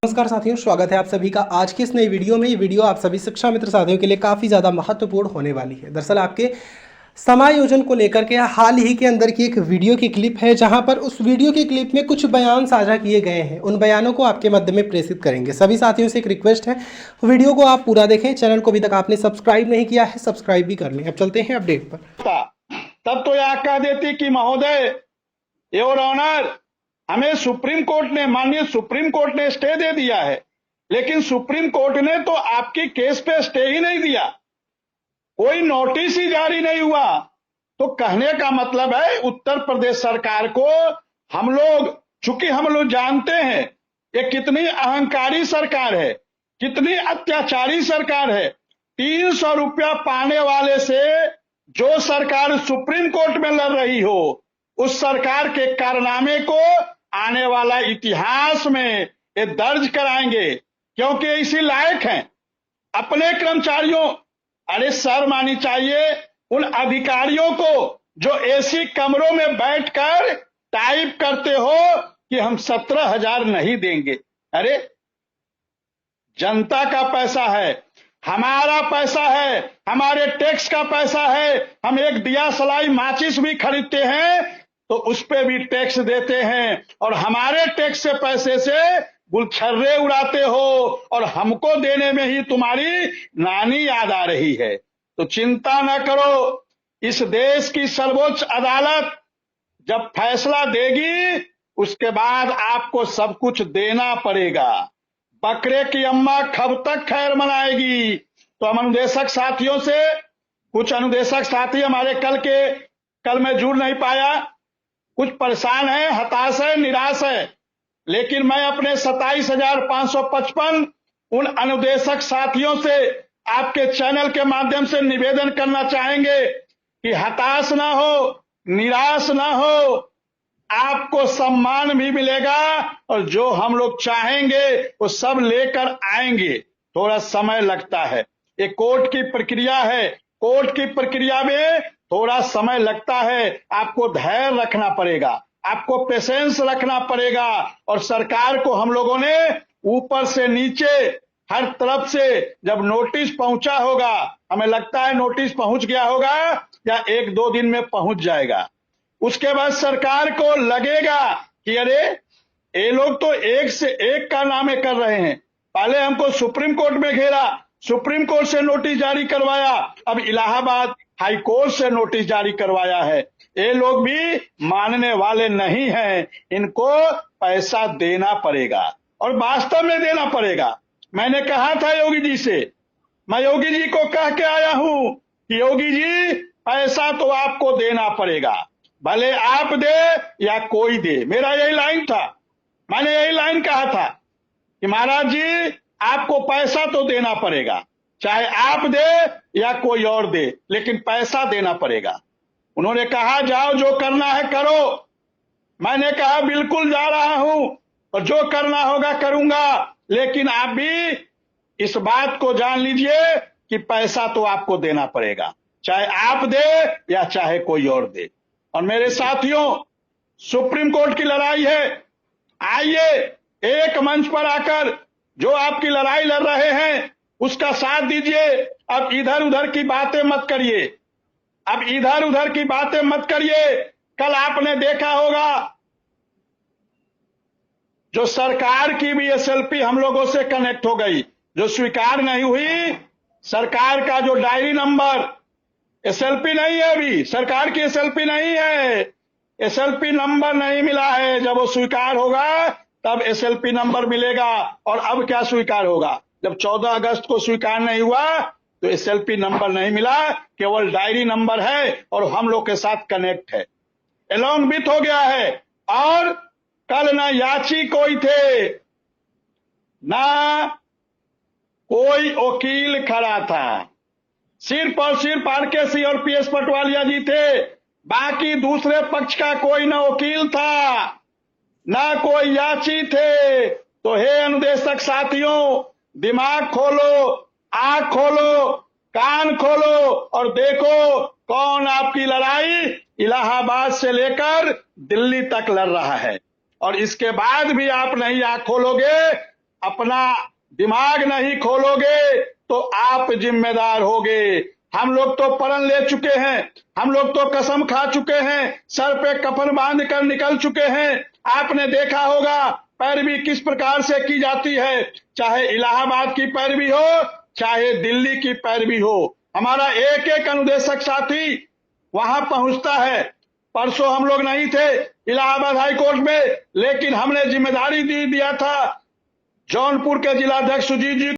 नमस्कार साथियों, स्वागत है आप सभी का आज की इस नई वीडियो में। ये वीडियो आप सभी शिक्षा मित्र साथियों के लिए काफ़ी ज़्यादा महत्वपूर्ण होने वाली है। दरअसल आपके समायोजन को लेकर के हाल ही के अंदर की एक वीडियो की क्लिप है, जहां पर उस वीडियो की क्लिप में कुछ बयान साझा किए गए हैं। उन बयानों को आपके मध्य में प्रेषित करेंगे। सभी साथियों से एक रिक्वेस्ट है, वीडियो को आप पूरा देखें। चैनल को अभी तक आपने सब्सक्राइब नहीं किया है, सब्सक्राइब भी कर लें। अब चलते हैं अपडेट पर। तब तो यह कह देती कि महोदय, योर ऑनर, हमें सुप्रीम कोर्ट ने, माननीय सुप्रीम कोर्ट ने स्टे दे दिया है, लेकिन सुप्रीम कोर्ट ने तो आपकी केस पे स्टे ही नहीं दिया, कोई नोटिस ही जारी नहीं हुआ। तो कहने का मतलब है उत्तर प्रदेश सरकार को चूंकि हम लोग जानते हैं ये कितनी अहंकारी सरकार है, कितनी अत्याचारी सरकार है। 300 रुपया पाने वाले से जो सरकार सुप्रीम कोर्ट में लड़ रही हो, उस सरकार के कारनामे को आने वाला इतिहास में ये दर्ज कराएंगे, क्योंकि इसी लायक हैं। अपने कर्मचारियों, अरे शर्म आनी चाहिए उन अधिकारियों को जो एसी कमरों में बैठकर टाइप करते हो कि हम 17,000 नहीं देंगे। अरे जनता का पैसा है, हमारा पैसा है, हमारे टैक्स का पैसा है। हम एक दिया सलाई माचिस भी खरीदते हैं तो उस पे भी टैक्स देते हैं, और हमारे टैक्स से पैसे से गुलछर्रे उड़ाते हो और हमको देने में ही तुम्हारी नानी याद आ रही है। तो चिंता न करो, इस देश की सर्वोच्च अदालत जब फैसला देगी उसके बाद आपको सब कुछ देना पड़ेगा। बकरे की अम्मा कब तक खैर मनाएगी। तो हम अनुदेशक साथियों से, कुछ अनुदेशक साथी हमारे कल में जुड़ नहीं पाया, कुछ परेशान है, हताश है, निराश है, लेकिन मैं अपने 27,555 उन अनुदेशक साथियों से आपके चैनल के माध्यम से निवेदन करना चाहेंगे कि हताश ना हो, निराश ना हो, आपको सम्मान भी मिलेगा और जो हम लोग चाहेंगे वो सब लेकर आएंगे। थोड़ा समय लगता है, ये कोर्ट की प्रक्रिया है, कोर्ट की प्रक्रिया में थोड़ा समय लगता है। आपको धैर्य रखना पड़ेगा, आपको पेशेंस रखना पड़ेगा, और सरकार को हम लोगों ने ऊपर से नीचे हर तरफ से जब नोटिस पहुंचा होगा, हमें लगता है नोटिस पहुंच गया होगा या 1-2 दिन में पहुंच जाएगा, उसके बाद सरकार को लगेगा कि अरे ये लोग तो एक से एक कारनामे कर रहे हैं। पहले हमको सुप्रीम कोर्ट में घेरा, सुप्रीम कोर्ट से नोटिस जारी करवाया, अब इलाहाबाद हाई कोर्ट से नोटिस जारी करवाया है। ये लोग भी मानने वाले नहीं हैं, इनको पैसा देना पड़ेगा और वास्तव में देना पड़ेगा। मैंने कहा था योगी जी से, मैं योगी जी को कह के आया हूं कि योगी जी पैसा तो आपको देना पड़ेगा, भले आप दे या कोई दे। मेरा यही लाइन था, मैंने यही लाइन कहा था कि महाराज जी आपको पैसा तो देना पड़ेगा, चाहे आप दे या कोई और दे, लेकिन पैसा देना पड़ेगा। उन्होंने कहा जाओ जो करना है करो। मैंने कहा बिल्कुल जा रहा हूं और जो करना होगा करूंगा, लेकिन आप भी इस बात को जान लीजिए कि पैसा तो आपको देना पड़ेगा, चाहे आप दे या चाहे कोई और दे। और मेरे साथियों, सुप्रीम कोर्ट की लड़ाई है, आइए एक मंच पर आकर जो आपकी लड़ाई लड़ रहे हैं उसका साथ दीजिए। अब इधर उधर की बातें मत करिए, अब इधर उधर की बातें मत करिए। कल आपने देखा होगा जो सरकार की भी एसएलपी हम लोगों से कनेक्ट हो गई, जो स्वीकार नहीं हुई, सरकार का जो डायरी नंबर, एसएलपी नहीं है, अभी सरकार की एसएलपी नहीं है, एसएलपी नंबर नहीं मिला है। जब वो स्वीकार होगा तब एसएलपी नंबर मिलेगा। और अब क्या स्वीकार होगा, जब 14 अगस्त को स्वीकार नहीं हुआ तो एसएलपी नंबर नहीं मिला, केवल डायरी नंबर है और हम लोग के साथ कनेक्ट है, एलॉन्ग विथ हो गया है। और कल ना याची कोई थे, ना कोई वकील खड़ा था, सिर्फ और सिर्फ आरके और पीएस पटवालिया जी थे, बाकी दूसरे पक्ष का कोई ना वकील था, ना कोई याची थे। तो हे अनुदेशक साथियों, दिमाग खोलो, आंख खोलो, कान खोलो और देखो कौन आपकी लड़ाई इलाहाबाद से लेकर दिल्ली तक लड़ रहा है। और इसके बाद भी आप नहीं आंख खोलोगे अपना दिमाग नहीं खोलोगे तो आप जिम्मेदार होगे। हम लोग तो प्रण ले चुके हैं, हम लोग तो कसम खा चुके हैं, सर पे कफन बांध कर निकल चुके हैं। आपने देखा होगा पैरवी किस प्रकार से की जाती है, चाहे इलाहाबाद की पैरवी हो, चाहे दिल्ली की पैरवी हो। हमारा एक एक अनुदेशक साथी वहां पहुंचता है। परसों हम लोग नहीं थे इलाहाबाद हाई कोर्ट में, लेकिन हमने जिम्मेदारी दिया था जौनपुर के जिलाध्यक्ष सुजीत जी